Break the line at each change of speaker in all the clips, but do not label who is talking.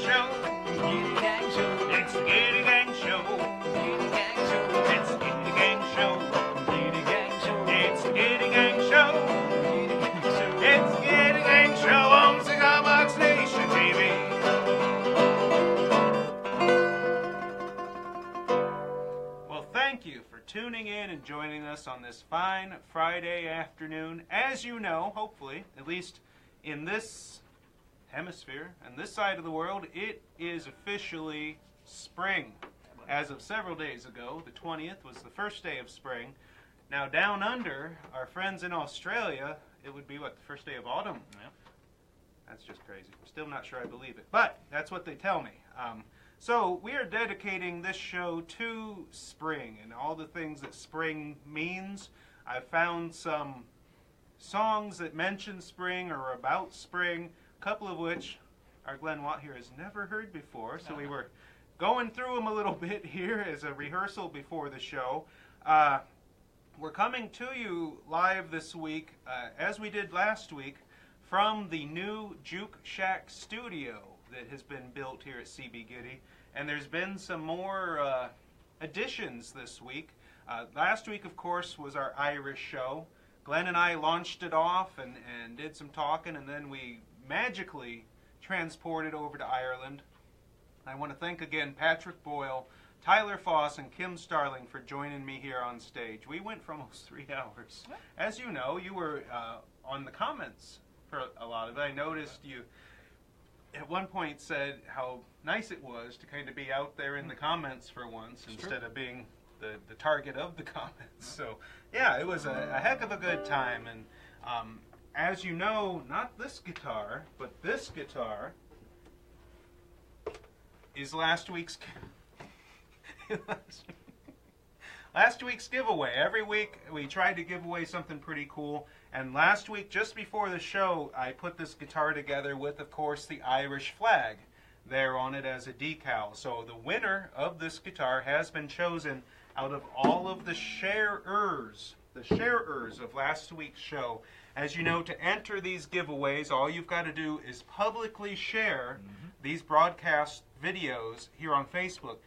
Show. Gitty Gang Show. It's the Gitty Gang Show. Gitty Gang Show. It's the Gitty Gang Show. Gitty Gang Show. It's the Gitty Gang Show. Gitty Gang Show. It's the Gitty Gang Show on Cigar Box Nation TV. Well, thank you for tuning in and joining us on this fine Friday afternoon. As you know, hopefully, at least in this hemisphere and this side of the world, it is officially spring. As of several days ago, the 20th was the first day of spring. Now down under, our friends in Australia, it would be what, the first day of autumn? Yeah. That's just crazy. I'm still not sure I believe it, but that's what they tell me. So we are dedicating this show to spring and all the things that spring means. I've found some songs that mention spring or about spring, a couple of which our Glenn Watt here has never heard before. So we were going through them a little bit here as a rehearsal before the show. We're coming to you live this week, as we did last week, from the new Juke Shack studio that has been built here at CB Gitty. And there's been some more additions this week. Last week, of course, was our Irish show. Glenn and I launched it off and did some talking, and then we magically transported over to Ireland. I want to thank again Patrick Boyle, Tyler Foss, and Kim Starling for joining me here on stage. We went for almost 3 hours. As you know, you were on the comments for a lot of it. I noticed you at one point said how nice it was to kind of be out there in the comments for once instead of being the target of the comments. So yeah, it was a heck of a good time. And as you know, not this guitar, but this guitar is last week's giveaway. Every week we tried to give away something pretty cool, and last week, just before the show, I put this guitar together with, of course, the Irish flag there on it as a decal. So the winner of this guitar has been chosen out of all of the sharers of last week's show. As you know, to enter these giveaways, all you've got to do is publicly share these broadcast videos here on Facebook,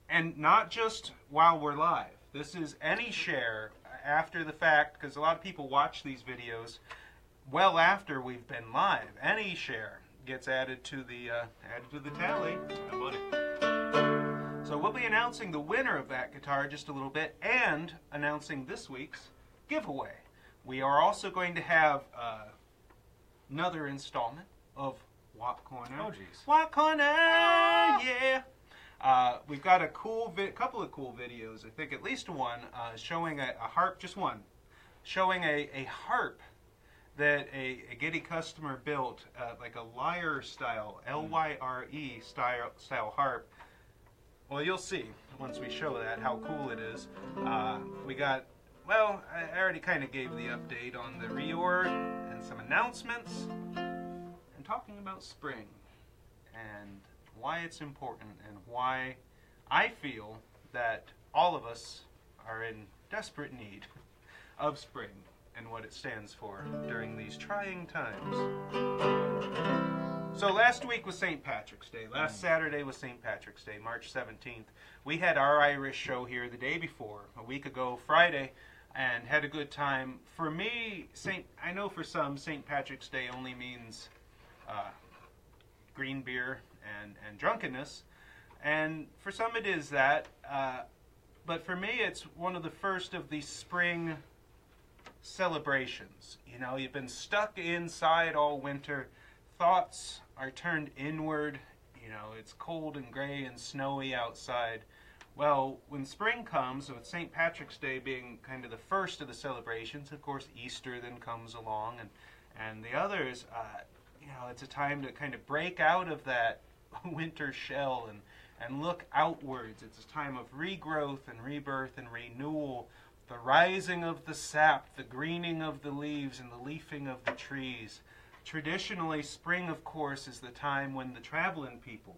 and not just while we're live. This is any share after the fact, because a lot of people watch these videos well after we've been live. Any share gets added to the tally. So we'll be announcing the winner of that guitar just a little bit, and announcing this week's giveaway. We are also going to have another installment of Watt Corner.
Oh, geez.
Watt Corner, yeah. We've got a couple of cool videos. I think at least one showing a harp, just one, showing a harp that a Gitty customer built, like a lyre style, L-Y-R-E style harp. Well, you'll see once we show that how cool it is. We got, well, I already kind of gave the update on the reorg and some announcements, and talking about spring and why it's important and why I feel that all of us are in desperate need of spring and what it stands for during these trying times. So last week was St. Patrick's Day. Last Saturday was St. Patrick's Day, March 17th. We had our Irish show here the day before, a week ago Friday, and had a good time. For me, I know for some, St. Patrick's Day only means green beer and drunkenness, and for some it is that, but for me it's one of the first of these spring celebrations. You know, you've been stuck inside all winter, thoughts are turned inward, you know, it's cold and gray and snowy outside. Well, when spring comes, with St. Patrick's Day being kind of the first of the celebrations, of course Easter then comes along, and the others, you know, it's a time to kind of break out of that winter shell and look outwards. It's a time of regrowth and rebirth and renewal, the rising of the sap, the greening of the leaves, and the leafing of the trees. Traditionally, spring, of course, is the time when the traveling people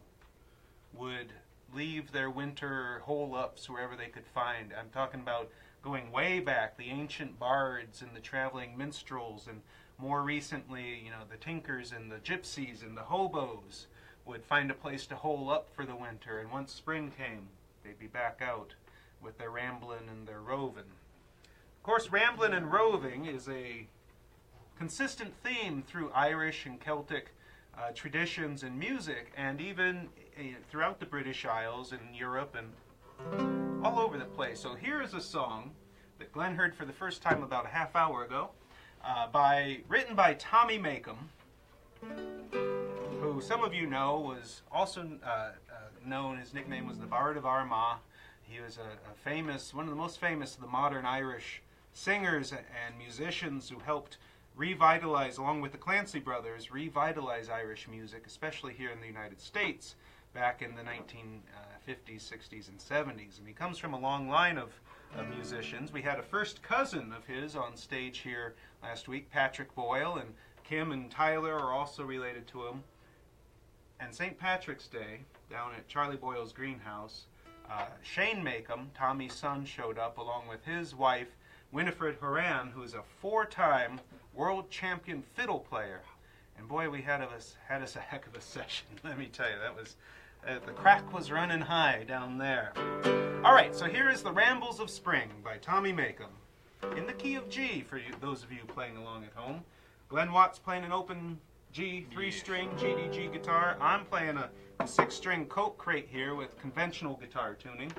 would leave their winter hole-ups wherever they could find. I'm talking about going way back, the ancient bards and the traveling minstrels, and more recently, you know, the tinkers and the gypsies and the hobos would find a place to hole up for the winter, and once spring came, they'd be back out with their ramblin' and their rovin'. Of course, ramblin' and roving is a consistent theme through Irish and Celtic traditions and music, and even throughout the British Isles and Europe and all over the place. So here is a song that Glenn heard for the first time about a half hour ago, written by Tommy Makem, who some of you know was also known, his nickname was the Bard of Armagh. He was a famous, one of the most famous of the modern Irish singers and musicians who helped revitalize, along with the Clancy brothers, revitalize Irish music, especially here in the United States back in the 1950s, 60s, and 70s. And he comes from a long line of musicians. We had a first cousin of his on stage here last week, Patrick Boyle, and Kim and Tyler are also related to him. And St. Patrick's Day, down at Charlie Boyle's greenhouse, Shane Makem, Tommy's son, showed up along with his wife, Winifred Horan, who is a 4-time world champion fiddle player. And boy, we had us a heck of a session, let me tell you. That was, the crack was running high down there. All right, so here is The Rambles of Spring by Tommy Makem, in the key of G for you, those of you playing along at home. Glenn Watt's playing an open G 3-string GDG guitar. I'm playing a 6-string Coke crate here with conventional guitar tuning.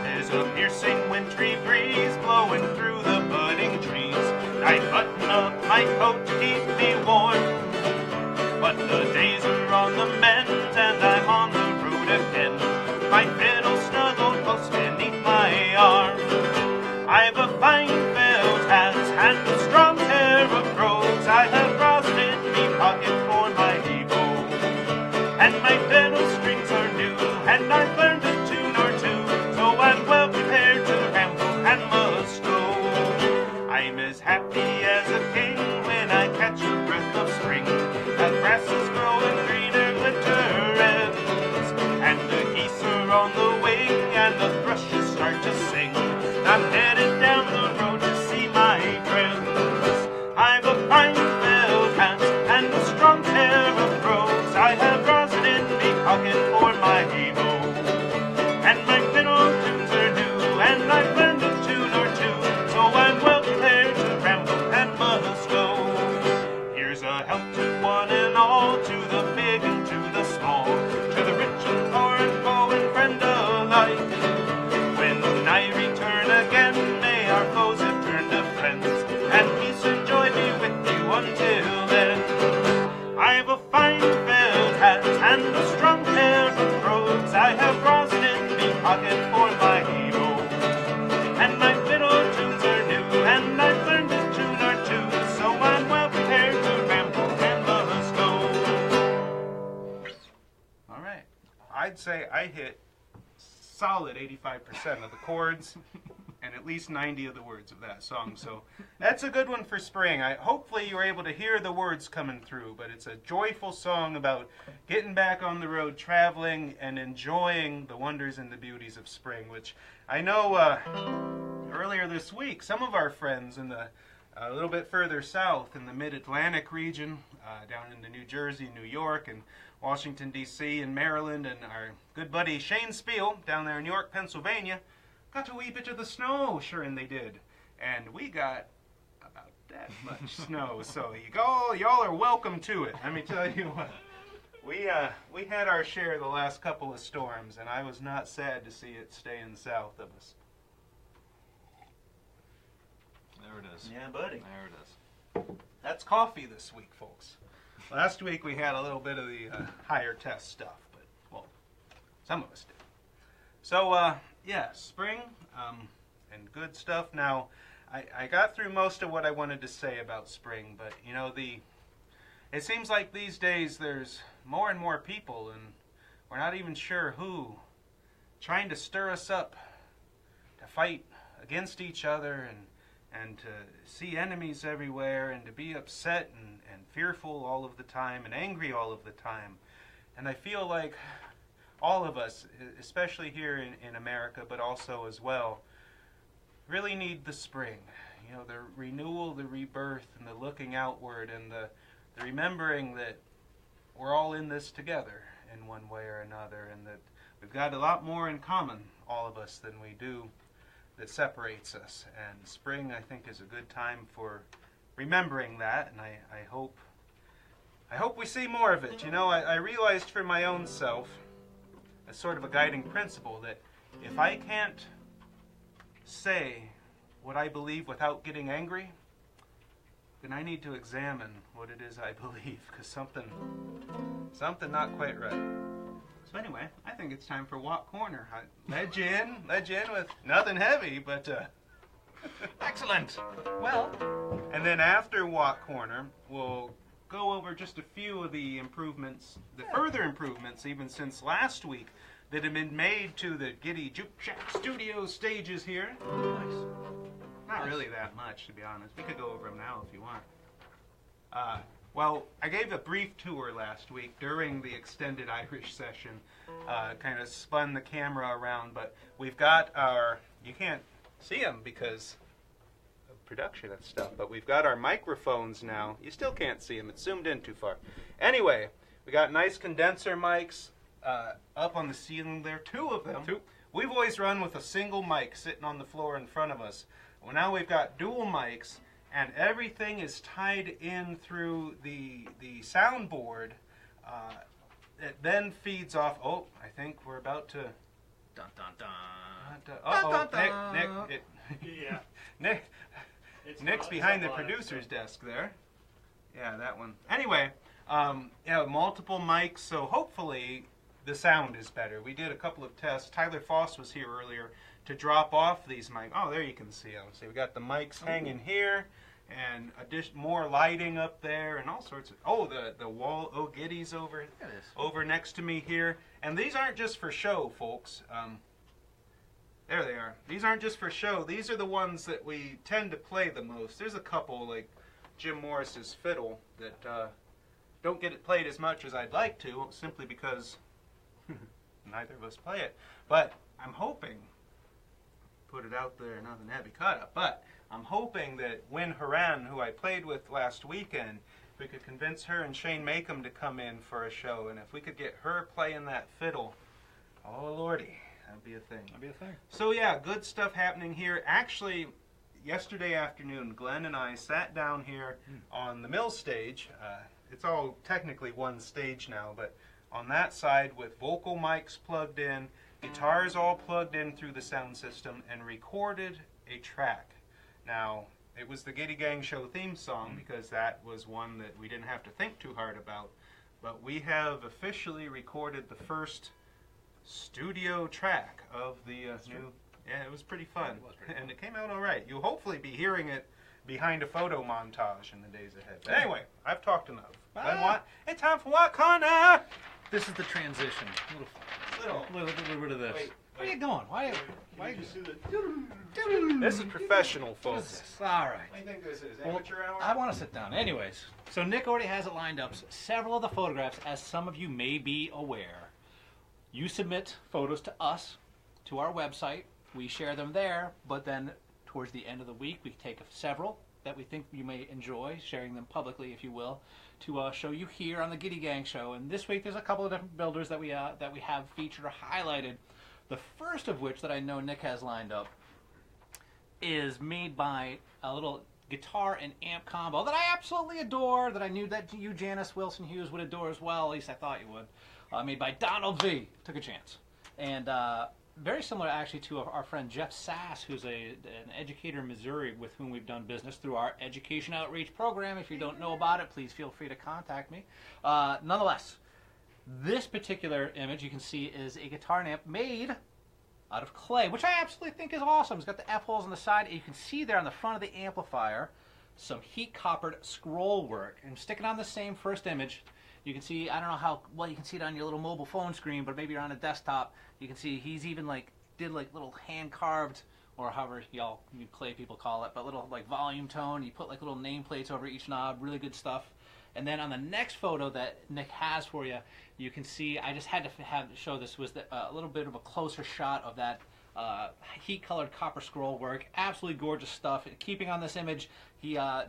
There's a piercing wintry breeze blowing through the budding trees. I button up my coat to keep me warm, but the days are on the mend and I'm on the road again. My fiddle snuggled close beneath my arm. I've a fine felt hat and a strong pair of brogues. I have rosin in me pocket for my bow, and my fiddle strings are new, and I've learned a tune or two, so I'm well prepared to ramble and must go. I'm as happy as a king when I catch a breath of spring. The grass is growing greener, glitter ends, and the geese are on the wing, and the thrushes start to sing. I'm headed down the road to see my friends. I've a fine felt hat and a strong pair of brogues. I have rosin in me pocket for my bow, and my fiddle tunes are new, and I've learned a tune or two, so I'm well prepared to ramble and must go. Here's a health to one and all, to the big and to the small, to the rich and poor and foe and friend alike. When I return again, may our foes have turned to friends, and peace and joy be with you until then. I've a fine felt hat and a strong pair of brogues. I have rosin in me pocket for my bow, and my fiddle tunes are new, and I've learned a tune or two, so I'm well prepared to ramble and must go. All right, I'd say I hit solid 85% of the chords and at least 90 of the words of that song. So that's a good one for spring. Hopefully you were able to hear the words coming through, but it's a joyful song about getting back on the road, traveling, and enjoying the wonders and the beauties of spring, which I know earlier this week, some of our friends in a little bit further south in the mid-Atlantic region, down into New Jersey, New York, and Washington, D.C., and Maryland, and our good buddy Shane Spiel down there in York, Pennsylvania, got a wee bit of the snow, sure, and they did. And we got about that much snow, so y'all are welcome to it. Let me tell you what, we had our share the last couple of storms, and I was not sad to see it staying south of us.
There it is.
Yeah, buddy.
There it is.
That's coffee this week, folks. Last week we had a little bit of the higher test stuff, but, well, some of us did. So, yeah, spring and good stuff. Now, I got through most of what I wanted to say about spring, but, you know, it seems like these days there's more and more people, and we're not even sure who, trying to stir us up to fight against each other and to see enemies everywhere and to be upset and fearful all of the time and angry all of the time. And I feel like all of us, especially here in America, but also as well, really need the spring. You know, the renewal, the rebirth, and the looking outward, and the remembering that we're all in this together in one way or another, and that we've got a lot more in common, all of us, than we do that separates us. And spring, I think, is a good time for remembering that, and I hope we see more of it. You know, I realized for my own self, as sort of a guiding principle, that if I can't say what I believe without getting angry, then I need to examine what it is I believe, because something not quite right. So anyway, I think it's time for Walk Corner. Led you in with nothing heavy, but
Excellent.
well. And then after Walk Corner, we'll go over just a few of the improvements, the further improvements even since last week, that have been made to the Gitty Juke Shack Studio stages here.
Nice.
Not really that much, to be honest. We could go over them now if you want. Well, I gave a brief tour last week during the extended Irish session. Kind of spun the camera around, but we've got our, you can't see them because of production and stuff, but we've got our microphones now. You still can't see them. It's zoomed in too far. Anyway, we got nice condenser mics up on the ceiling there. 2 of them. 2. We've always run with a single mic sitting on the floor in front of us. Well, now we've got dual mics, and everything is tied in through the soundboard. It then feeds off. Oh, I think we're about to.
Dun dun dun.
Uh-oh, Nick.
Yeah.
Nick's behind the producer's desk there. Yeah, that one. Anyway, multiple mics, so hopefully the sound is better. We did a couple of tests. Tyler Foss was here earlier to drop off these mics. Oh, there you can see them. So we got the mics hanging here, and more lighting up there, and all sorts of. Oh, the wall. Oh, Gitty's over next to me here. And these aren't just for show, folks. There they are. These aren't just for show. These are the ones that we tend to play the most. There's a couple, like Jim Morris's fiddle, that don't get it played as much as I'd like to, simply because neither of us play it. But I'm hoping, put it out there, nothing heavy cut up, but I'm hoping that Wynn Horan, who I played with last weekend, we could convince her and Shane Makem to come in for a show, and if we could get her playing that fiddle, oh lordy, that'd be a thing.
That'd be a thing.
So yeah, good stuff happening here. Actually, yesterday afternoon, Glenn and I sat down here on the mill stage. It's all technically one stage now, but on that side with vocal mics plugged in, guitars all plugged in through the sound system, and recorded a track. Now, it was the Gitty Gang Show theme song because that was one that we didn't have to think too hard about. But we have officially recorded the first studio track of the new. Yeah, it was pretty fun. And it came out all right. You'll hopefully be hearing it behind a photo montage in the days ahead. But anyway, I've talked enough. It's time for What Corner!
This is the transition. A little bit of this.
Wait.
Where are you going? Why
Did you see the...
This is professional, folks.
All right.
What do you think this is?
Well,
Amateur hour?
I want to sit down. Anyways, so Nick already has it lined up. Several of the photographs, as some of you may be aware, you submit photos to us, to our website. We share them there, but then towards the end of the week, we take several that we think you may enjoy, sharing them publicly, if you will, to show you here on the Gitty Gang Show. And this week, there's a couple of different builders that we have featured or highlighted. The first of which that I know Nick has lined up is made by a little guitar and amp combo that I absolutely adore, that I knew that you, Janice Wilson Hughes, would adore as well. At least I thought you would. Made by Donald V. Took a chance. And very similar actually to our friend Jeff Sass, who's an educator in Missouri with whom we've done business through our education outreach program. If you don't know about it, please feel free to contact me. Nonetheless, this particular image you can see is a guitar and amp made out of clay, which I absolutely think is awesome. It's got the F-holes on the side, and you can see there on the front of the amplifier some heat coppered scroll work. And sticking on the same first image, you can see, I don't know how well you can see it on your little mobile phone screen, but maybe you're on a desktop, you can see he's even did little hand carved, or however you clay people call it, but little volume tone. You put little nameplates over each knob, really good stuff. And then on the next photo that Nick has for you, you can see, I just had to show this, was a little bit of a closer shot of that heat-colored copper scroll work. Absolutely gorgeous stuff. Keeping on this image,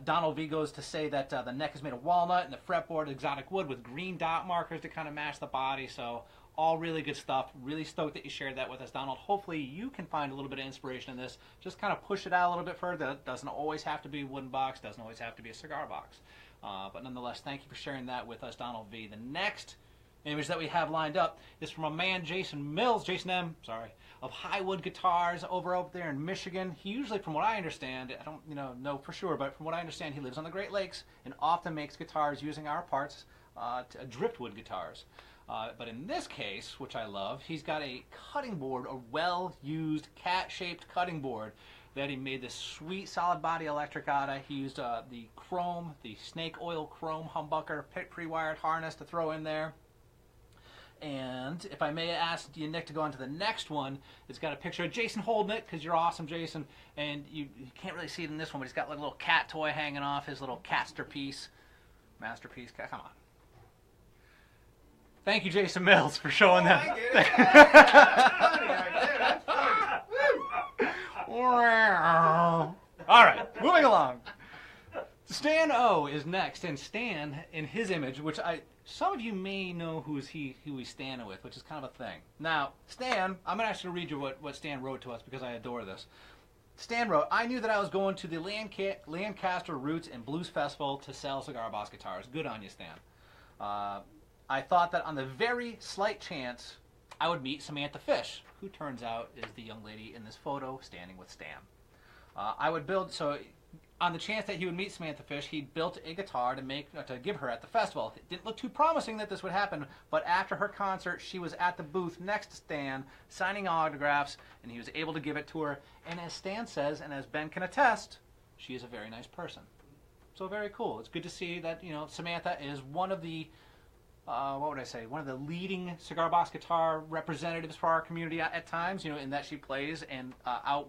Donald V goes to say that the neck is made of walnut and the fretboard exotic wood with green dot markers to kind of match the body. So all really good stuff. Really stoked that you shared that with us, Donald. Hopefully you can find a little bit of inspiration in this. Just kind of push it out a little bit further. It doesn't always have to be a wooden box. Doesn't always have to be a cigar box. But nonetheless, thank you for sharing that with us, Donald V. The next image that we have lined up is from a man, Jason M, of Highwood Guitars over up there in Michigan. He usually, from what I understand, I don't know for sure, but from what I understand, he lives on the Great Lakes and often makes guitars using our parts, driftwood guitars. But in this case, which I love, he's got a cutting board, a well-used cat-shaped cutting board that he made this sweet solid body electric out of. He used the chrome, the snake oil chrome humbucker pre-wired harness to throw in there. And if I may ask you, Nick, to go on to the next one, it's got a picture of Jason holding it, because you're awesome, Jason. And you can't really see it in this one, but he's got like a little cat toy hanging off, his little masterpiece. Come on. Thank you, Jason Mills, for showing that.
I get it. That's funny.
All right, moving along. Stan O is next, and Stan, in his image, which some of you may know who he's standing with, which is kind of a thing. Now, Stan, I'm actually going to read you what Stan wrote to us because I adore this. Stan wrote, I knew that I was going to the Lancaster Roots and Blues Festival to sell Cigar Box guitars. Good on you, Stan. I thought that on the very slight chance I would meet Samantha Fish, who turns out is the young lady in this photo standing with Stan. On the chance that he would meet Samantha Fish, he built a guitar to give her at the festival. It didn't look too promising that this would happen, but after her concert, she was at the booth next to Stan, signing autographs, and he was able to give it to her. And as Stan says, and as Ben can attest, she is a very nice person. So very cool. It's good to see that Samantha is one of the one of the leading cigar box guitar representatives for our community at times. In that she plays and out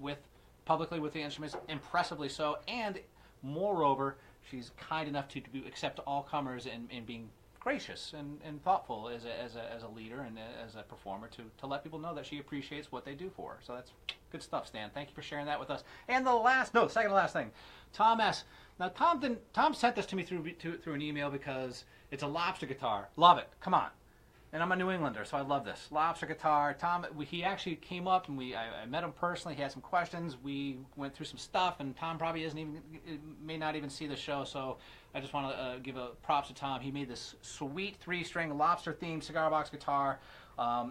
publicly with the instruments, impressively so, and moreover, she's kind enough to accept all comers and being gracious and thoughtful as a leader and as a performer to let people know that she appreciates what they do for her. So that's good stuff, Stan. Thank you for sharing that with us. And second to last thing, Tom S. Now Tom sent this to me through an email because it's a lobster guitar. Love it. Come on. And I'm a New Englander, so I love this. Lobster guitar. Tom, he actually came up, and I met him personally. He had some questions. We went through some stuff, and Tom probably may not even see the show, so I just want to give a props to Tom. He made this sweet 3-string lobster-themed cigar box guitar.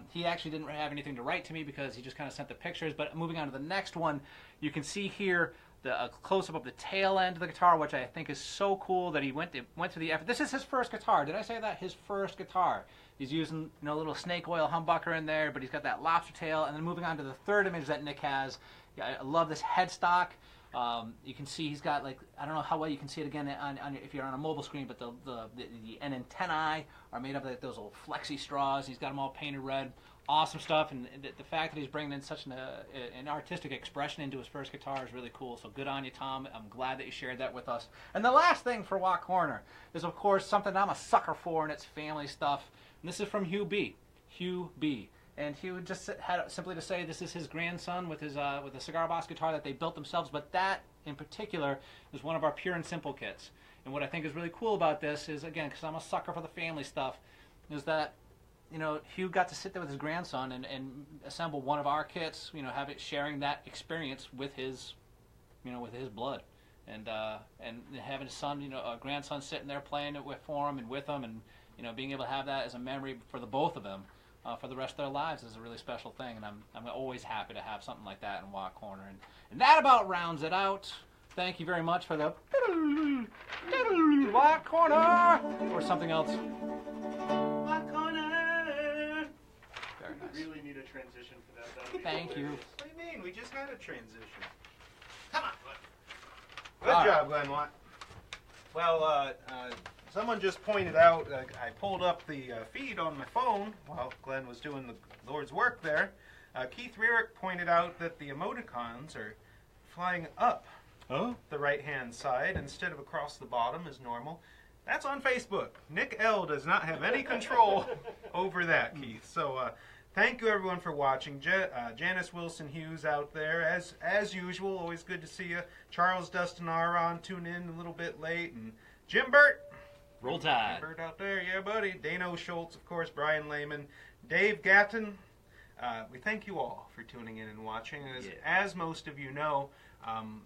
He actually didn't have anything to write to me because he just kind of sent the pictures, but moving on to the next one, you can see here a close-up of the tail end of the guitar, which I think is so cool that he went through the effort. This is his first guitar. Did I say that? His first guitar. He's using a little snake oil humbucker in there, but he's got that lobster tail. And then moving on to the third image that Nick has, I love this headstock. You can see he's got, I don't know how well you can see it again if you're on a mobile screen, but the antennae are made of those little flexi straws. He's got them all painted red. Awesome stuff, and the fact that he's bringing in such an artistic expression into his first guitar is really cool. So good on you, Tom. I'm glad that you shared that with us. And the last thing for Watt Corner is, of course, something I'm a sucker for, and it's family stuff. And this is from Hugh B. And Hugh just had simply to say this is his grandson with a cigar box guitar that they built themselves. But that, in particular, is one of our pure and simple kits. And what I think is really cool about this is, again, because I'm a sucker for the family stuff, is that Hugh got to sit there with his grandson and assemble one of our kits, sharing that experience with his blood, and having his son, a grandson sitting there playing it for him and with him, and being able to have that as a memory for the both of them for the rest of their lives is a really special thing, and I'm always happy to have something like that in Watt Corner, and that about rounds it out. Thank you very much for the Watt Corner or something else.
Watt Corner.
Very nice.
We really need a transition for that.
Thank you.
What do you mean? We just had a transition. Come on, Glenn.
Good
All
job, Glenn Watt.
Well, someone just pointed out, I pulled up the feed on my phone while Glenn was doing the Lord's work there. Keith Rierick pointed out that the emoticons are flying up the right-hand side instead of across the bottom as normal. That's on Facebook. Nick L. does not have any control over that, Keith. So thank you everyone for watching. Janice Wilson Hughes out there, as usual, always good to see you. Charles Dustin Aron, tune in a little bit late, and Jim Burt.
Roll Tide.
Jim Burt out there, yeah, buddy. Dano Schultz, of course, Brian Lehman, Dave Gatton. We thank you all for tuning in and watching. As most of you know,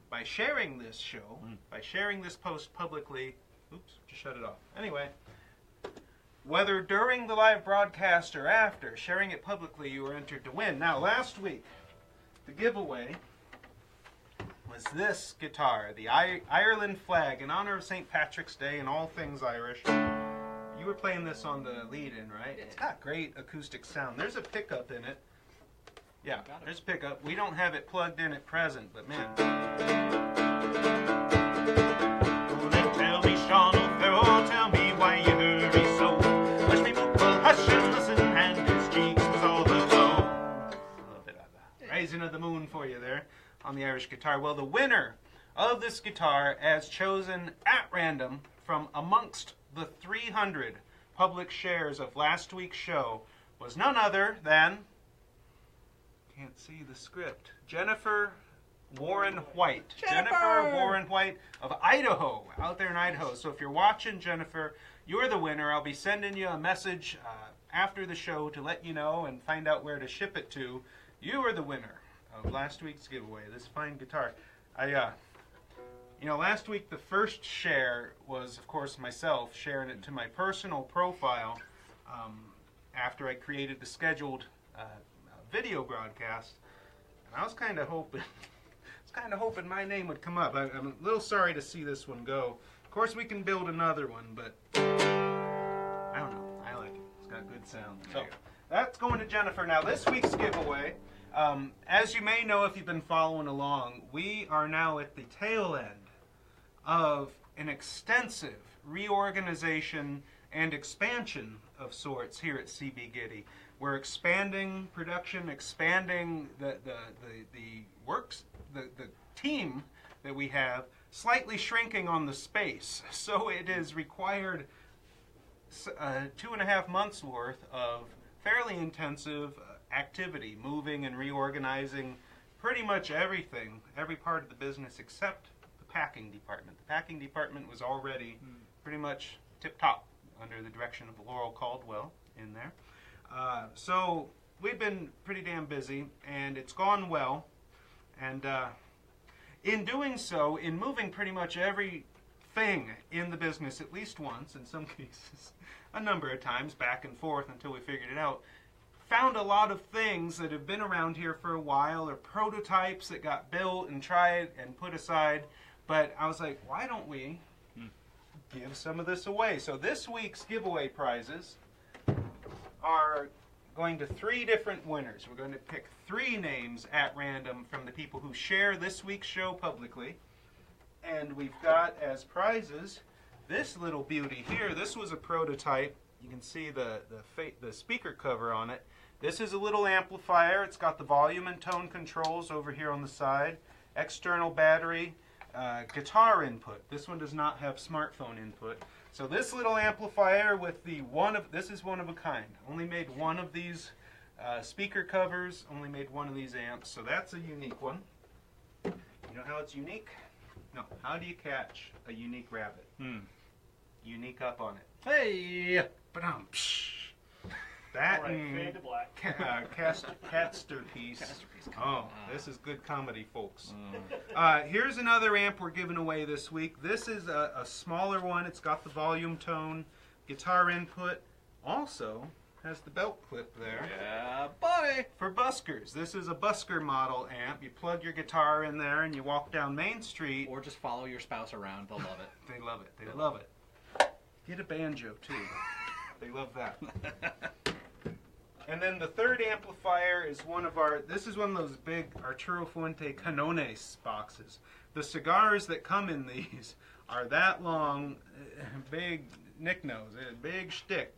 by sharing this show, by sharing this post publicly, oops, just shut it off. Anyway, whether during the live broadcast or after, sharing it publicly, you were entered to win. Now, last week, the giveaway was this guitar, the Ireland flag, in honor of St. Patrick's Day and all things Irish. You were playing this on the lead-in, right? It's got great acoustic sound. There's a pickup in it. Yeah, there's a pickup. We don't have it plugged in at present, but man. Tell me, Sean O'Farrell, tell me why you hurry so. Hush me, Muckle, hush and listen, and his cheeks was all aglow. A little bit of the Rising of the Moon for you there on the Irish guitar. Well, the winner of this guitar, as chosen at random from amongst the 300 public shares of last week's show, was none other than, can't see the script, Jennifer Warren White. Jennifer Warren White of Idaho, out there in Idaho. So if you're watching, Jennifer, you're the winner. I'll be sending you a message after the show to let you know and find out where to ship it to. You are the winner of last week's giveaway, this fine guitar. Last week the first share was, of course, myself sharing it to my personal profile after I created the scheduled video broadcast. And I was kind of hoping my name would come up. I'm a little sorry to see this one go. Of course, we can build another one, but I don't know. I like it. It's got good sound. So that's going to Jennifer. Now, this week's giveaway, as you may know if you've been following along, we are now at the tail end of an extensive reorganization and expansion of sorts here at CB Gitty. We're expanding production, expanding the team that we have, slightly shrinking on the space. So it is required 2.5 months worth of fairly intensive activity, moving and reorganizing pretty much everything, every part of the business except the packing department. The packing department was already pretty much tip-top under the direction of Laurel Caldwell in there. So we've been pretty damn busy, and it's gone well. And in doing so, in moving pretty much everything in the business at least once, in some cases a number of times, back and forth until we figured it out, found a lot of things that have been around here for a while, or prototypes that got built and tried and put aside. But I was like, why don't we give some of this away? So this week's giveaway prizes are going to 3 different winners. We're going to pick 3 names at random from the people who share this week's show publicly. And we've got as prizes this little beauty here. This was a prototype. You can see the speaker cover on it. This is a little amplifier. It's got the volume and tone controls over here on the side. External battery, guitar input. This one does not have smartphone input. So this little amplifier with this is one of a kind. Only made one of these speaker covers, only made one of these amps. So that's a unique one. You know how it's unique? No. How do you catch a unique rabbit? Unique up on it. Hey! Ba-dum, psh. That
fade to black.
Catster piece. Oh, this is good comedy, folks. Here's another amp we're giving away this week. This is a smaller one. It's got the volume tone, guitar input. Also has the belt clip there.
Yeah, buddy.
For buskers. This is a busker model amp. You plug your guitar in there and you walk down Main Street.
Or just follow your spouse around. They'll love it.
They love it. They love it. Get a banjo, too. They love that. And then the third amplifier is this is one of those big Arturo Fuente Canones boxes. The cigars that come in these are that long, big nick nose, a big shtick.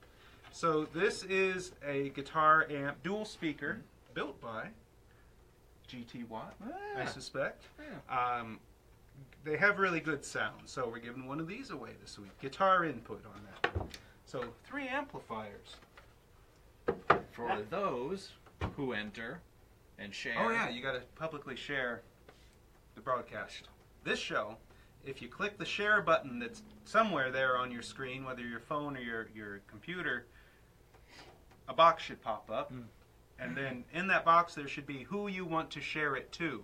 So this is a guitar amp, dual speaker, built by G.T. Watt, I suspect. Yeah. They have really good sound, so we're giving one of these away this week. Guitar input on that. So 3 amplifiers
for those who enter and share.
Oh yeah, you got to publicly share the broadcast. This show, if you click the share button that's somewhere there on your screen, whether your phone or your computer, a box should pop up. And then in that box there should be who you want to share it to.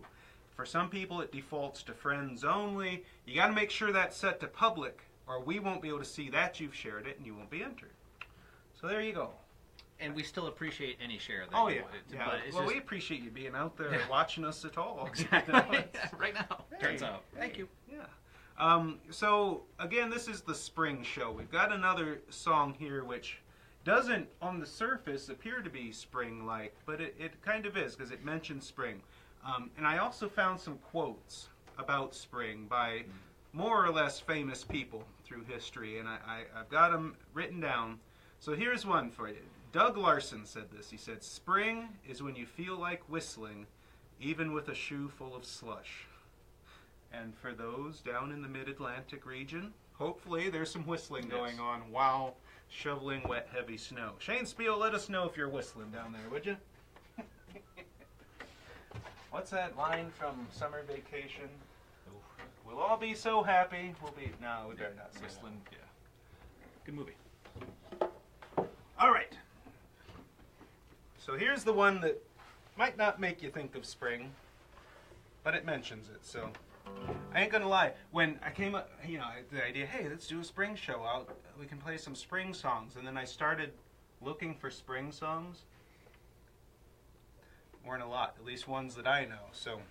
For some people it defaults to friends only. You got to make sure that's set to public, or we won't be able to see that you've shared it and you won't be entered. So there you go.
And we still appreciate any share that
Oh
you
yeah,
want.
yeah.
But it's
Well,
just,
we appreciate you being out there watching us at all.
exactly. Right now.
Hey,
Turns out. Thank you.
Yeah. So again, this is the spring show. We've got another song here which doesn't on the surface appear to be spring-like, but it kind of is because it mentions spring. And I also found some quotes about spring by more or less famous people through history, and I've got them written down. So here's one for you. Doug Larson said this. He said, "Spring is when you feel like whistling, even with a shoe full of slush." And for those down in the mid-Atlantic region, hopefully there's some whistling going on while shoveling wet, heavy snow. Shane Spiel, let us know if you're whistling down there, would you? What's that line from Summer Vacation? We'll all be so happy. We'll be... No, we better not say
Whistling. Yeah. Good movie.
All right. So here's the one that might not make you think of spring, but it mentions it. So I ain't gonna lie. When I came up, you know, the idea, hey, let's do a spring show. We can play some spring songs. And then I started looking for spring songs. Weren't a lot, at least ones that I know. So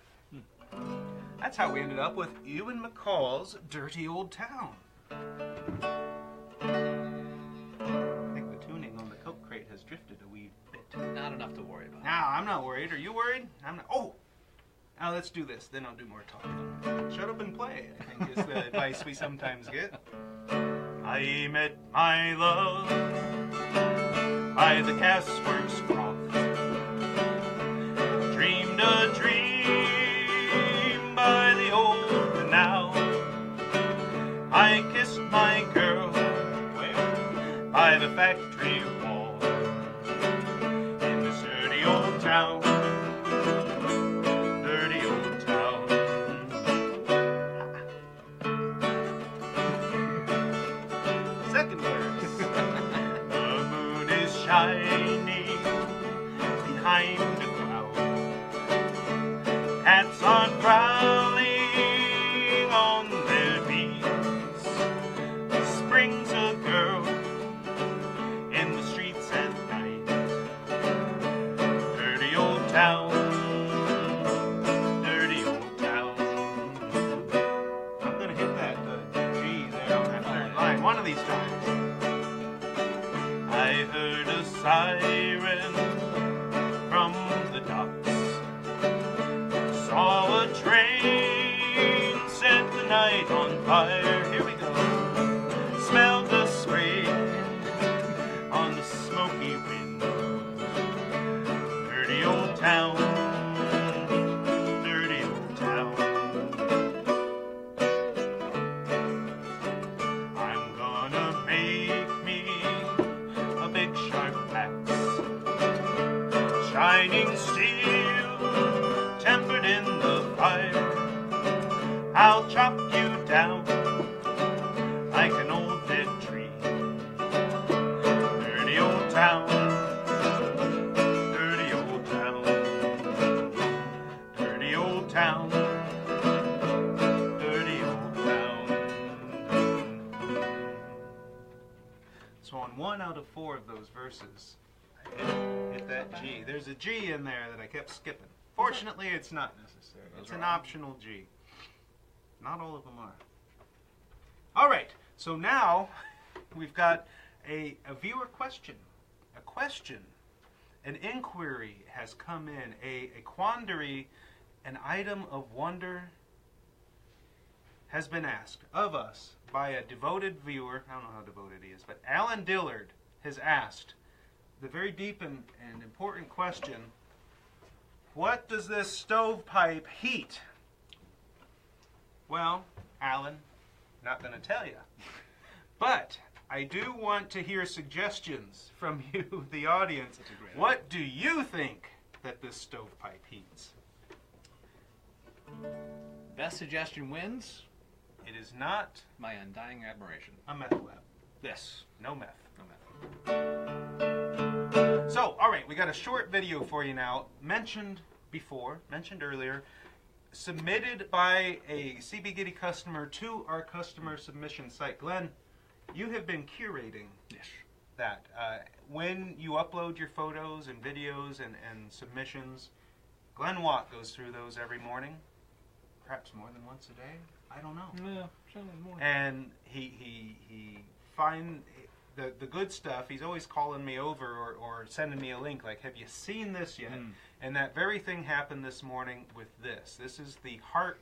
that's how we ended up with Ewan McCall's "Dirty Old Town." Has drifted a wee bit.
Not enough to worry about.
Now, I'm not worried. Are you worried? I'm not. Oh! Now let's do this. Then I'll do more talking. Shut up and play, I think is the advice we sometimes get. I met my love by the Castworks Croft. Dreamed a dream by the old canal. I kissed my girl by the factory wall. Town, dirty old town. Second verse. The moon is shining behind a cloud. Cats are prowling on their beats. Spring's a girl in the streets at night. Town, dirty old town. I'm gonna hit that G there on that third line one of these times. I heard a siren from the docks. Saw a train set the night on fire. Here we go. Smelled the spray on the smoky wind. Dirty old town, dirty old town. I'm gonna make me a big sharp axe, shining steel, tempered in the fire. I'll chop you down like an old dead tree. Dirty old town. Town, dirty old town. So on 1 out of 4 of those verses, I hit that G. There's a G in there that I kept skipping. Fortunately, it's not necessary. It's an optional G. Not all of them are. All right, so now we've got a viewer question. A question. An inquiry has come in. A quandary. An item of wonder has been asked of us by a devoted viewer. I don't know how devoted he is, but Alan Dillard has asked the very deep and important question, what does this stovepipe heat? Well, Alan, not going to tell you. But I do want to hear suggestions from you, the audience.
That's a great
What do you think that this stovepipe heats?
Best suggestion wins.
It is not
My undying admiration.
a meth lab.
This.
No meth.
No matter.
So, all right, we got a short video for you now. Mentioned earlier, submitted by a CB Gitty customer to our customer submission site. Glenn, you have been curating
Yes.
that. When you upload your photos and videos and submissions, Glenn Watt goes through those every morning, perhaps more than once a day. I don't know.
Yeah, certainly more.
And he find the good stuff. He's always calling me over or sending me a link like, have you seen this yet? And that very thing happened this morning with this. This is the harp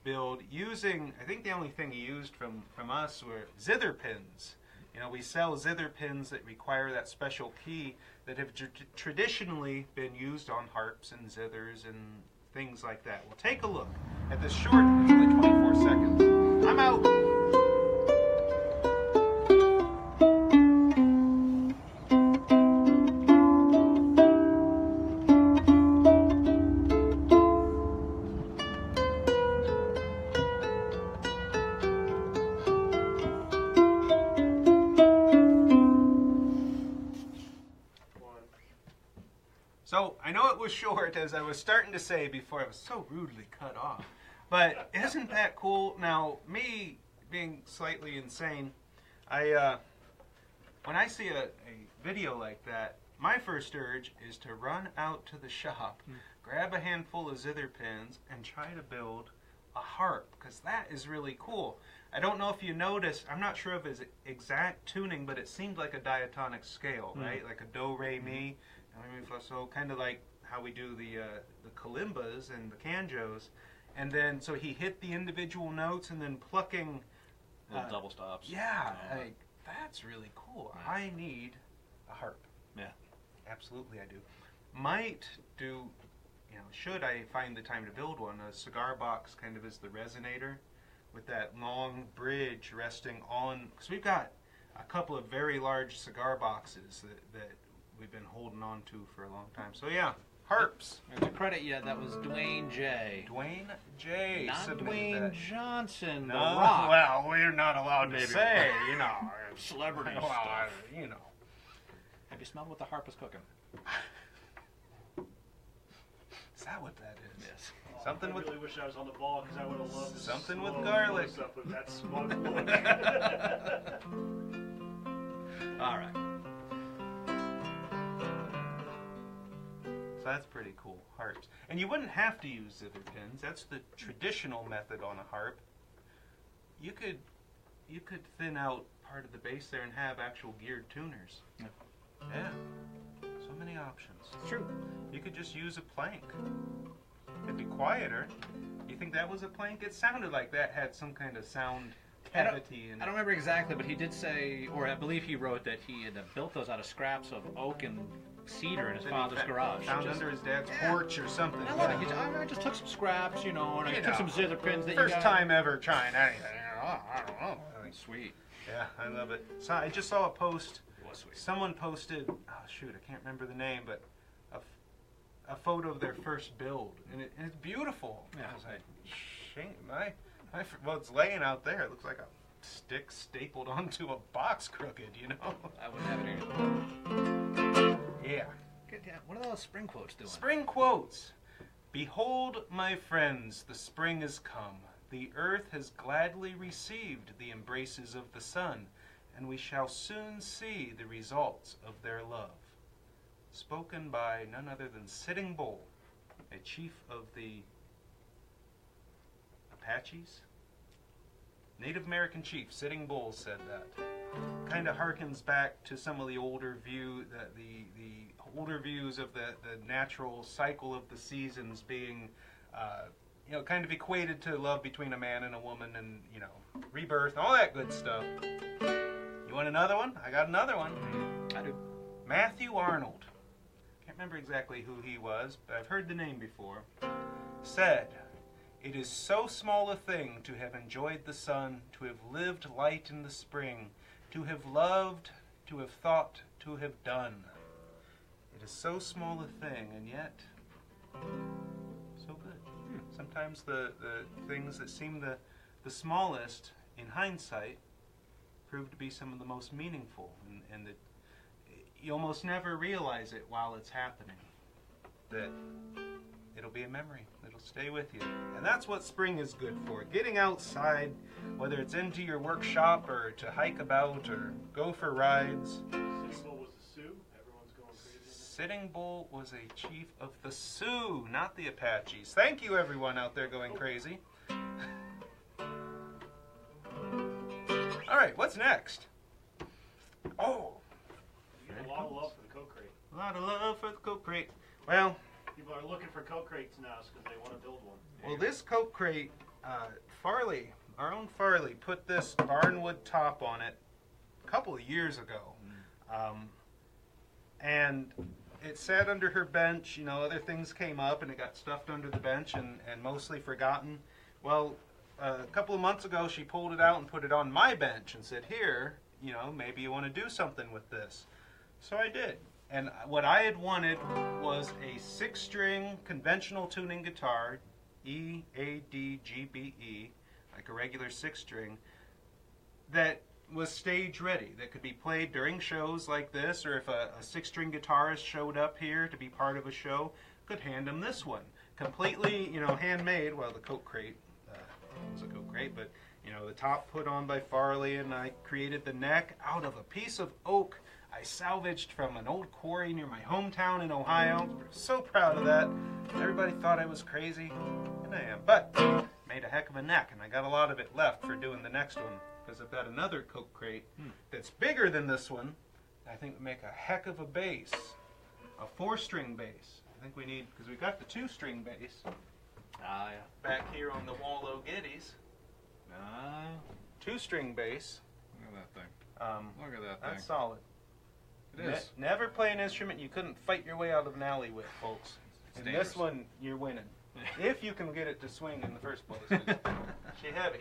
build using, I think the only thing he used from us were zither pins. You know, we sell zither pins that require that special key that have traditionally been used on harps and zithers and things like that. We'll take a look at this short, it's only 24 seconds. I'm out. So, I know it was short, as I was starting to say before, I was so rudely cut off. But isn't that cool? Now, me being slightly insane, when I see a video like that, my first urge is to run out to the shop, grab a handful of zither pins, and try to build a harp, because that is really cool. I don't know if you noticed, I'm not sure of his exact tuning, but it seemed like a diatonic scale, right? Like a do, re, mi. So kind of like how we do the kalimbas and the canjos, and then so he hit the individual notes and then plucking
Little double stops.
Yeah, like, that's really cool.
Nice.
I need a harp.
Yeah.
Absolutely, I do. Might do, you know, should I find the time to build one? A cigar box kind of is the resonator with that long bridge resting on, because we've got a couple of very large cigar boxes that we've been holding on to for a long time. So yeah, harps.
And to credit you, that was Dwayne J.
Dwayne J.
Not
submitted
Dwayne
that.
Johnson,
No,
The Rock.
well, we're not allowed to
Maybe.
say, you know.
Celebrity
well,
stuff.
you know.
Have you smelled what the harp is cooking?
Is that what that is?
Yes.
Something
I
with
really wish I was on the ball because I would have loved to
Something with
slow
garlic.
close up with that smoke look.
All right.
So that's pretty cool, harps. And you wouldn't have to use zither pins. That's the traditional method on a harp. You could thin out part of the bass there and have actual geared tuners.
Yeah.
Yeah. So many options.
It's true.
You could just use a plank. It'd be quieter. You think that was a plank? It sounded like that had some kind of sound cavity in
I
it.
don't remember exactly, but he did say, or I believe he wrote that he had built those out of scraps of oak and cedar in his
That he
father's garage.
Found
Just-
under his dad's
Yeah.
porch or something.
I love
Yeah.
it. I just took some scraps, you know, and I
You
took
know,
some zither pins that
First
you got.
time ever trying anything. I don't know.
Sweet.
Yeah, I love it. So I just saw a post.
It was sweet.
Someone posted, oh shoot, I can't remember the name, but a photo of their first build, and it's beautiful.
Yeah.
I was like, shame, well, it's laying out there. It looks like a stick stapled onto a box crooked, you know?
I wouldn't have it anymore.
Yeah.
Good, yeah. What are those spring quotes doing?
Spring quotes. Behold, my friends, the spring is come. The earth has gladly received the embraces of the sun, and we shall soon see the results of their love. Spoken by none other than Sitting Bull, a chief of the Apaches? Native American chief, Sitting Bull, said that. Kind of harkens back to some of the older the older views of the natural cycle of the seasons being, you know, kind of equated to love between a man and a woman, and you know, rebirth, all that good stuff. You want another one? I got another one.
I do.
Matthew Arnold. Can't remember exactly who he was, but I've heard the name before. Said, "It is so small a thing to have enjoyed the sun, to have lived light in the spring, to have loved, to have thought, to have done. It is so small a thing, and yet so good. Sometimes the things that seem the smallest in hindsight prove to be some of the most meaningful, and that you almost never realize it while it's happening, that it'll be a memory. It'll stay with you. And that's what spring is good for. Getting outside, whether it's into your workshop or to hike about or go for rides.
Sitting Bull was the Sioux. Everyone's going crazy.
Sitting Bull was a chief of the Sioux, not the Apaches. Thank you, everyone out there going crazy. All right, what's next? Oh,
You get a lot of love for the Coke crate.
a lot of love for the Coke crate. Well,
People are looking for Coke crates now because they want to build one.
well, this Coke crate, Farley, our own Farley, put this barnwood top on it a couple of years ago. And it sat under her bench. You know, other things came up and it got stuffed under the bench and mostly forgotten. Well, a couple of months ago, she pulled it out and put it on my bench and said, here, you know, maybe you want to do something with this. So I did. And what I had wanted was a 6-string conventional tuning guitar, E, A, D, G, B, E, like a regular 6-string, that was stage ready, that could be played during shows like this, or if a 6-string guitarist showed up here to be part of a show, could hand him this one. Completely, you know, handmade. Well, the Coke crate was a Coke crate, but, you know, the top put on by Farley, and I created the neck out of a piece of oak I salvaged from an old quarry near my hometown in Ohio. So proud of that. Everybody thought I was crazy, and I am. But made a heck of a neck, and I got a lot of it left for doing the next one, because I've got another Coke crate that's bigger than this one. I think would make a heck of a bass, a 4-string bass. I think we need, because we got the 2-string bass
Ah, yeah.
back here on the Wallow Gitties. 2-string bass.
Look at that thing. Look at that thing.
That's solid.
It is.
Never play an instrument you couldn't fight your way out of an alley with, folks.
It's
And
dangerous.
this one, you're winning. If you can get it to swing in the first place. She's heavy.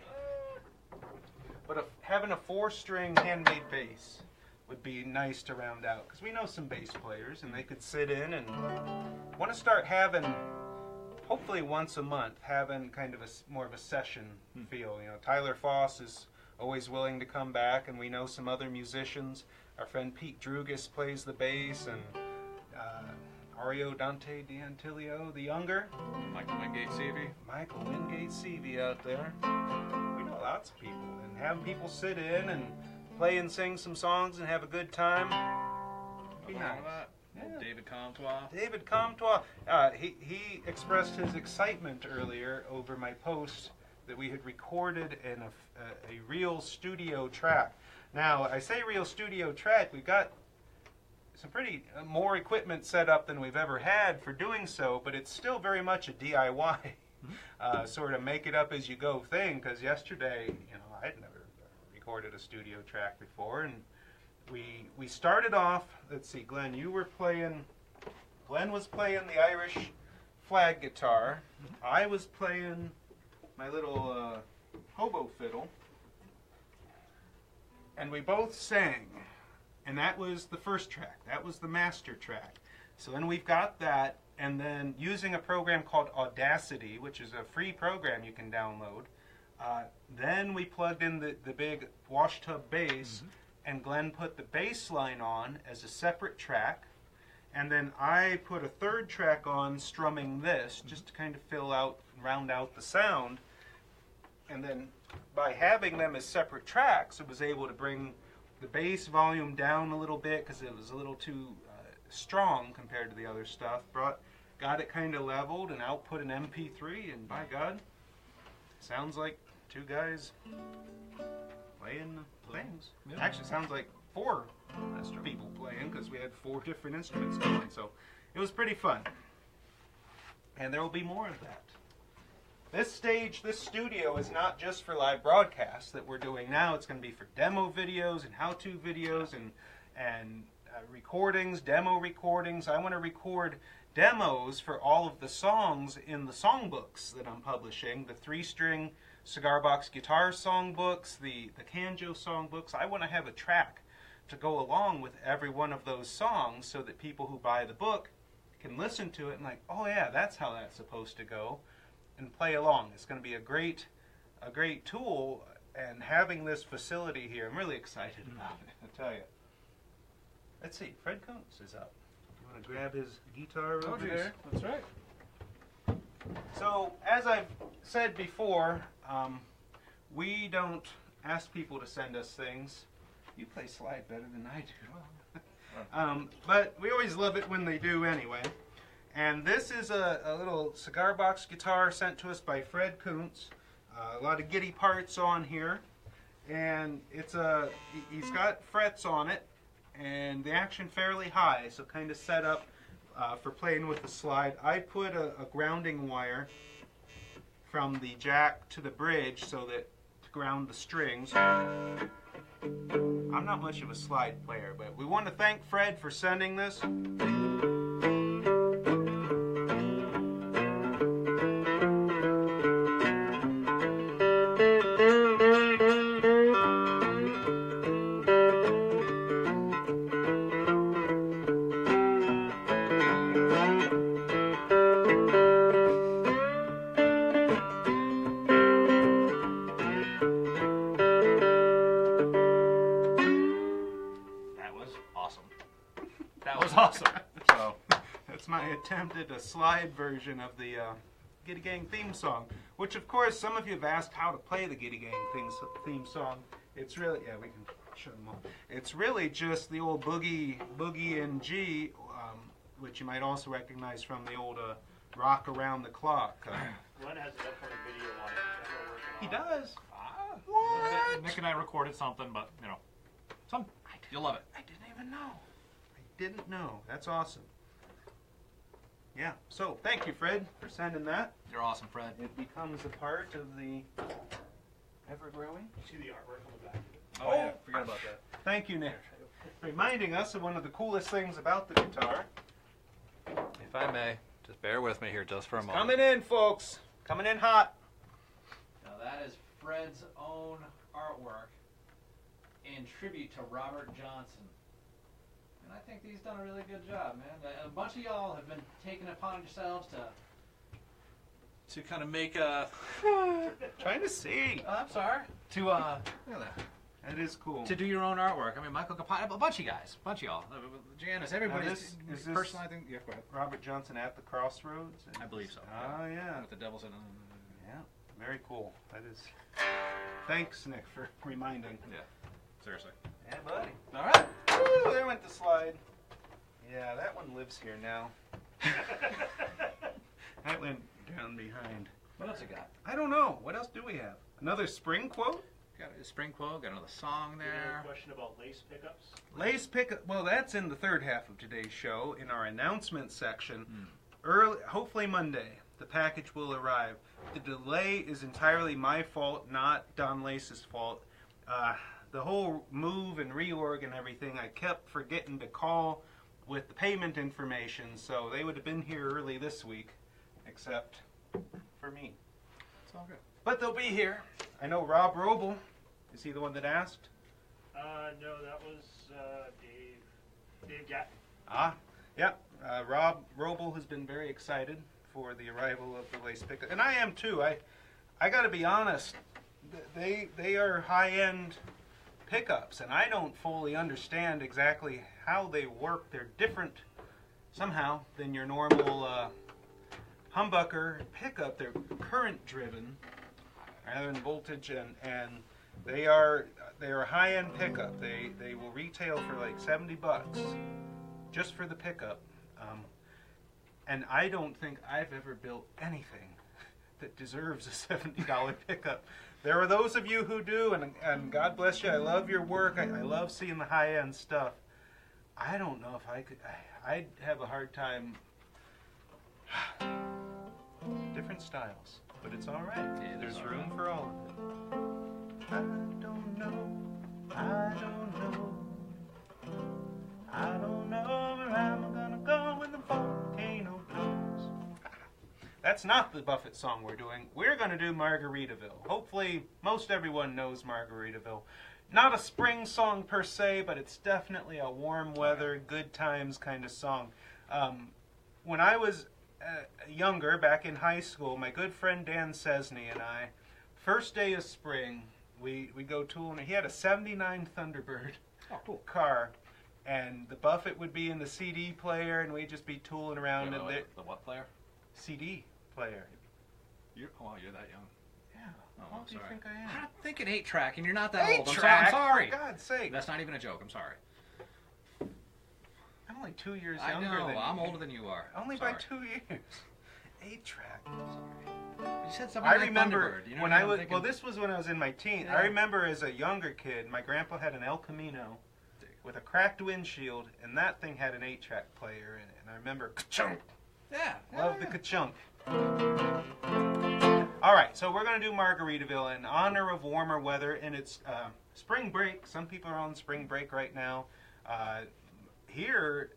But having a 4-string handmade bass would be nice to round out. Because we know some bass players, and they could sit in and want to start having, hopefully once a month, having kind of more of a session feel. You know, Tyler Foss is always willing to come back, and we know some other musicians. Our friend Pete Drugas plays the bass, and Ario Dante D'Antilio, the younger.
Michael Wingate CV.
Michael Wingate CV out there. We know lots of people, and having people sit in and play and sing some songs and have a good time. Be
Nothing
nice.
wrong with that.
Yeah.
David Comtois.
David Comtois, he expressed his excitement earlier over my post that we had recorded in a real studio track. Now, I say real studio track, we've got some pretty more equipment set up than we've ever had for doing so, but it's still very much a DIY, sort of make it up as you go thing, because yesterday, you know, I'd never recorded a studio track before, and we started off, let's see, Glenn, Glenn was playing the Irish flag guitar, I was playing my little hobo fiddle, and we both sang, and that was the first track. That was the master track. So then we've got that, and then using a program called Audacity, which is a free program you can download, then we plugged in the big wash tub bass, and Glenn put the bass line on as a separate track, and then I put a third track on strumming this, just to kind of fill out, round out the sound. And then by having them as separate tracks, it was able to bring the bass volume down a little bit because it was a little too strong compared to the other stuff. Got it kind of leveled and output an MP3, and by God, sounds like 2 guys playing things.
Yeah.
Actually, sounds like 4 people playing because we had 4 different instruments going. So it was pretty fun, and there will be more of that. This studio is not just for live broadcasts that we're doing now. It's going to be for demo videos and how-to videos and recordings, demo recordings. I want to record demos for all of the songs in the songbooks that I'm publishing, the 3-string Cigar Box guitar songbooks, the Canjo songbooks. I want to have a track to go along with every one of those songs so that people who buy the book can listen to it and like, oh yeah, that's how that's supposed to go, and play along. It's going to be a great tool, and having this facility here, I'm really excited about it, I tell you. Let's see, Fred Kuntz is up. You want to grab his guitar over there?
That's right.
So, as I've said before, we don't ask people to send us things. You play slide better than I do. But we always love it when they do anyway. And this is a little Cigar Box guitar sent to us by Fred Kuntz. A lot of Gitty parts on here. And he's got frets on it, and the action fairly high, so kind of set up for playing with the slide. I put a grounding wire from the jack to the bridge so that to ground the strings. I'm not much of a slide player, but we want to thank Fred for sending this.
That was awesome.
So that's my attempt at a slide version of the Gitty Gang theme song, which of course some of you have asked how to play the Gitty Gang theme song. It's really, yeah, we can show them all. It's really just the old boogie in G, which you might also recognize from the old Rock Around the Clock.
Glenn has an upcoming video on it. Is that what we're working
He
on?
does.
What? Nick and I recorded something, but you know, you'll love it.
I didn't even know. I didn't know. That's awesome. Yeah. So thank you, Fred, for sending that.
You're awesome, Fred.
It becomes a part of the ever-growing.
See the artwork on the back of it?
Oh, yeah, forgot about that.
Thank you, Nick, reminding us of one of the coolest things about the guitar.
If I may, just bear with me here just for a moment.
Coming in, folks. Coming in hot.
Now that is Fred's own artwork in tribute to Robert Johnson. And I think he's done a really good job, man. A bunch of y'all have been taking it upon yourselves to kind of make a...
Trying to see.
Oh, I'm sorry. To, look at that.
That is cool.
To do your own artwork. I mean, Michael Capati, a bunch of guys, a bunch of y'all. Janice, everybody's
Is this
personal, I think. Yeah, go ahead.
Robert Johnson at the Crossroads?
I believe so.
Oh, yeah.
With the devil's in
Yeah, very cool. That is... Thanks, Nick, for reminding.
Yeah, seriously.
Yeah, buddy.
All right.
Woo, there went the slide. Yeah, that one lives here now. That went down behind.
What else you got?
I don't know. What else do we have? Another spring quote?
Got a spring quote, got another song
You have
there.
a question about lace pickups?
Lace pickup. Well, that's in the third half of today's show in our announcement section. Early, hopefully Monday, the package will arrive. The delay is entirely my fault, not Don Lace's fault. The whole move and reorg and everything, I kept forgetting to call with the payment information, so they would have been here early this week, except for me.
It's all good.
But they'll be here. I know Rob Roble. Is he the one that asked?
No, that was Dave Gatton.
Ah, yeah. Rob Roble has been very excited for the arrival of the lace pickup, and I am too. I got to be honest. They are high-end pickups, and I don't fully understand exactly how they work. They're different somehow than your normal humbucker pickup. They're current-driven rather than voltage, and they are a high-end pickup. They will retail for like $70 just for the pickup. And I don't think I've ever built anything that deserves a $70 pickup. There are those of you who do, and God bless you. I love your work. I love seeing the high-end stuff. I don't know if I could. I'd have a hard time. Different styles, but it's all right.
Yeah,
There's
all
room
right.
for all of it. I don't know. I don't know. I don't know where I'm gonna go when the volcano blows. That's not the Buffett song we're doing. We're going to do Margaritaville. Hopefully, most everyone knows Margaritaville. Not a spring song per se, but it's definitely a warm weather, good times kind of song. When I was younger, back in high school, my good friend Dan Cesney and I, first day of spring, we go tooling. He had a '79 Thunderbird car, and the Buffett would be in the CD player, and we'd just be tooling around in there.
The what player?
CD player.
You're that young.
Yeah.
Oh,
How old do you think I am?
I'm thinking 8-track, and you're not that old.
Eight-track?
I'm sorry.
For God's sake.
That's not even a joke. I'm sorry.
I'm only 2 years
I
younger
know.
than you.
I'm older than you are.
Only
Sorry.
by 2 years. 8-track.
You said something
I
like
remember
Thunderbird. You know
when
what
I
I'm
was,
thinking?
well, this was when I was in my teens.
Yeah.
I remember as a younger kid, my grandpa had an El Camino with a cracked windshield, and that thing had an 8-track player in it. And I remember, ka-chunk.
Yeah.
Love the ka-chunk. All right, so we're going to do Margaritaville in honor of warmer weather, and it's spring break. Some people are on spring break right now. Here,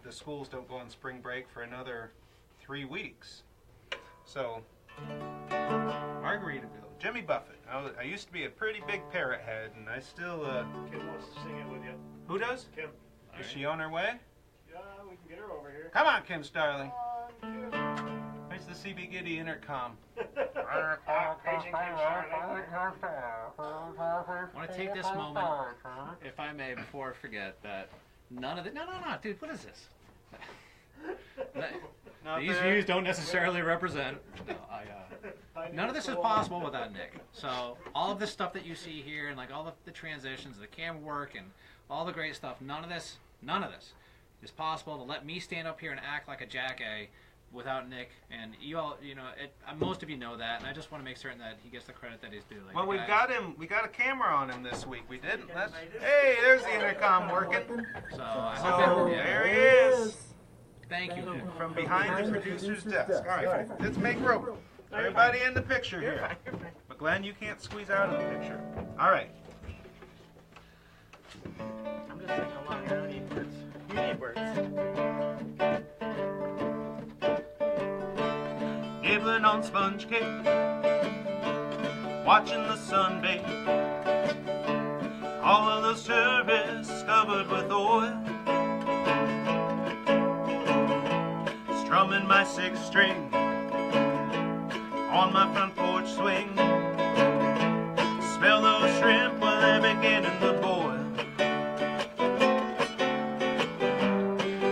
the schools don't go on spring break for another 3 weeks. So, Margaritaville. Jimmy Buffett. I used to be a pretty big parrot head, and I still...
Kim wants to sing it with you.
Who does?
Kim.
Is she on her way?
Yeah, we can get her over here.
Come on, Kim Starling.
Come on, Kim.
Where's the CB Gitty intercom?
Paging Kim Starling.
I want to take this moment, if I may, before I forget that none of the... No, dude, what is this? These views don't necessarily represent... No, none of this is possible without Nick. So all of this stuff that you see here, and like all the transitions, the camera work, and all the great stuff, none of this is possible to let me stand up here and act like a jackass without Nick. And you all, most of you know that, and I just want to make certain that he gets the credit that he's due. Like,
Well, we've
guys-
got him. We got a camera on him this week. We didn't. Hey, there's the intercom working.
So I
So
hope it, yeah.
there he is.
Thank you.
From behind the producer's desk. All right, let's make room. Everybody in the picture here. But Glenn, you can't squeeze out of the picture. All right.
I'm just singing along. I don't need words. You need words.
Nibbling on sponge cake, watching the sun bathe. All of those tourists covered with oil, strumming my 6-string on my front porch swing. Smell those shrimp when they're beginning to boil.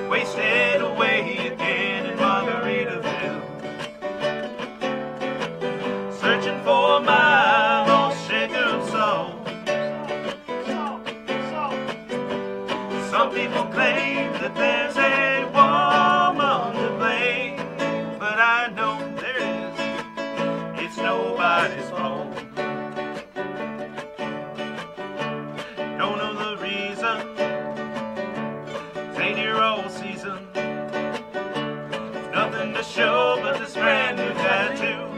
Wasted away again in Margaritaville, searching for my lost shaker of soul. Some people claim that there's a woman to blame, but I know there is. It's nobody's fault. Don't know the reason. It's 8-year-old season. Nothing to show but this brand new tattoo.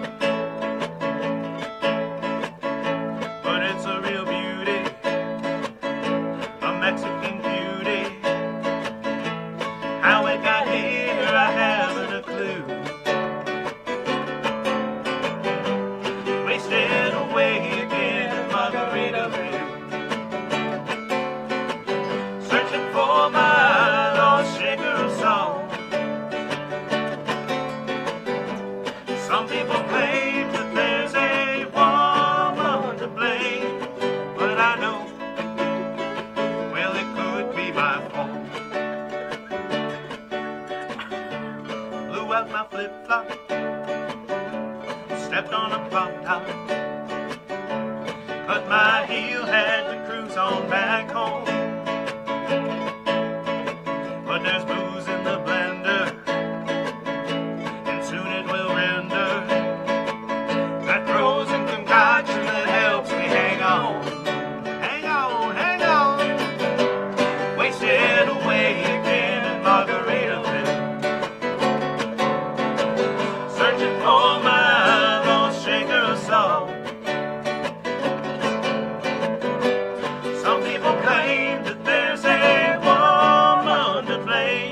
But it's a real beauty, a Mexican beauty. How it got here, I haven't a clue. Wasted away again in Margaritaville, searching for my lost shaker of song. Some people claim that there's a woman to blame, but I know, well, it could be my fault. Blew out my flip-flop, stepped on a pop-top, cut my heel, had to cruise on back home. But there's booze in the blender, and soon it will render that frozen concoction that helps me hang on. Hang on, hang on. Wasted away again in Margaritaville, searching for my lost shaker of salt. Some people claim that there's a woman to blame,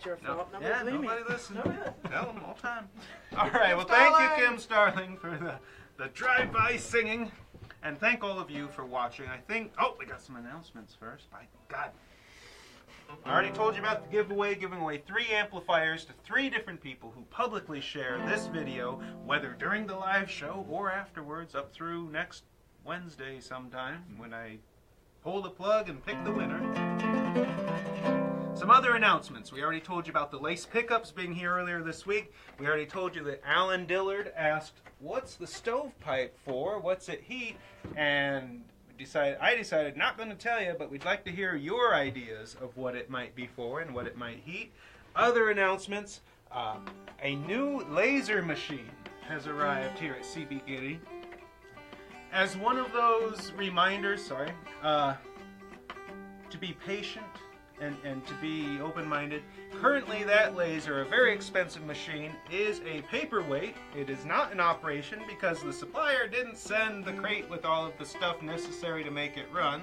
not your fault.
No.
Nobody
Yeah,
believe
nobody
me.
listens.
Nobody does.
Tell them all the time. All right, well, thank you, Kim Starling, for the drive-by singing. And thank all of you for watching. I think, oh, we got some announcements first. By God. I already told you about the giveaway, giving away 3 amplifiers to 3 different people who publicly share this video, whether during the live show or afterwards, up through next Wednesday sometime, when I pull the plug and pick the winner. Some other announcements. We already told you about the lace pickups being here earlier this week. We already told you that Alan Dillard asked, what's the stovepipe for? What's it heat? And I decided not going to tell you, but we'd like to hear your ideas of what it might be for and what it might heat. Other announcements. A new laser machine has arrived here at CB Gitty. As one of those reminders, to be patient and to be open-minded. Currently, that laser, a very expensive machine, is a paperweight. It is not in operation because the supplier didn't send the crate with all of the stuff necessary to make it run.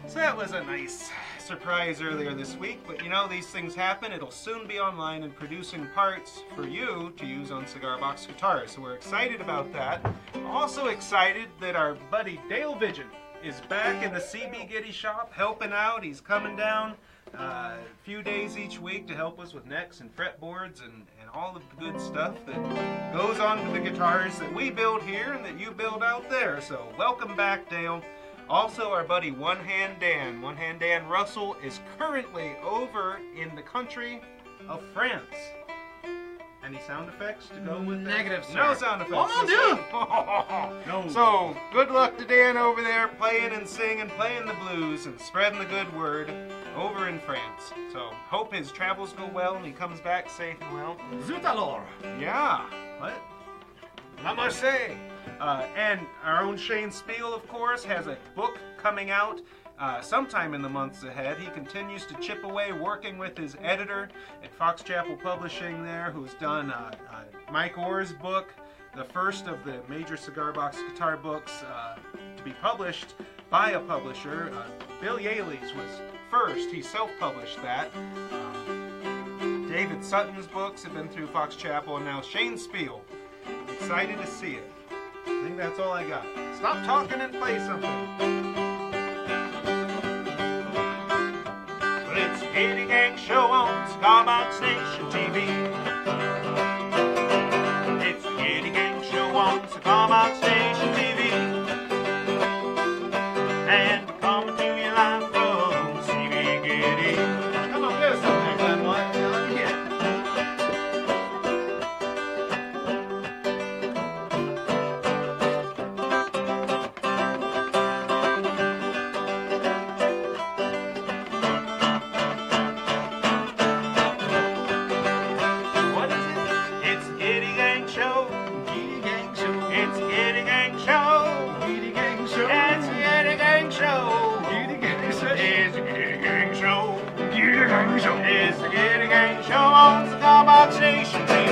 So that was a nice surprise earlier this week, but you know, these things happen. It'll soon be online and producing parts for you to use on Cigar Box guitars. So we're excited about that. Also excited that our buddy Dale Vigent is back in the CB Gitty shop helping out. He's coming down a few days each week to help us with necks and fretboards and all of the good stuff that goes on with the guitars that we build here and that you build out there. So welcome back, Dale. Also, our buddy One Hand Dan Russell, is currently over in the country of France. Any sound effects to go with that?
Negative, sir.
No sound effects.
Oh,
no. So, good luck to Dan over there playing and singing, playing the blues, and spreading the good word over in France. So, hope his travels go well and he comes back safe and well.
Zut alors!
Yeah. What? La Marseille. And our own Shane Spiel, of course, has a book coming out sometime in the months ahead. He continues to chip away working with his editor at Fox Chapel Publishing there, who's done Mike Orr's book, the first of the major Cigar Box guitar books to be published by a publisher. Bill Yaley's was first. He self-published that. David Sutton's books have been through Fox Chapel, and now Shane Spiel. Excited to see it. I think that's all I got. Stop talking and play something. Well, it's a Gitty Gang show on Cigar Box Nation TV. It's a Gitty Gang show on Cigar Box Nation TV. And we're coming to you live from CB Gitty. Come on, do something, Glenn. Yeah. It's the Gitty Gang show on Cigar Box Nation TV.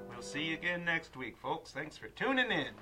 We'll see you again next week, folks. Thanks for tuning in.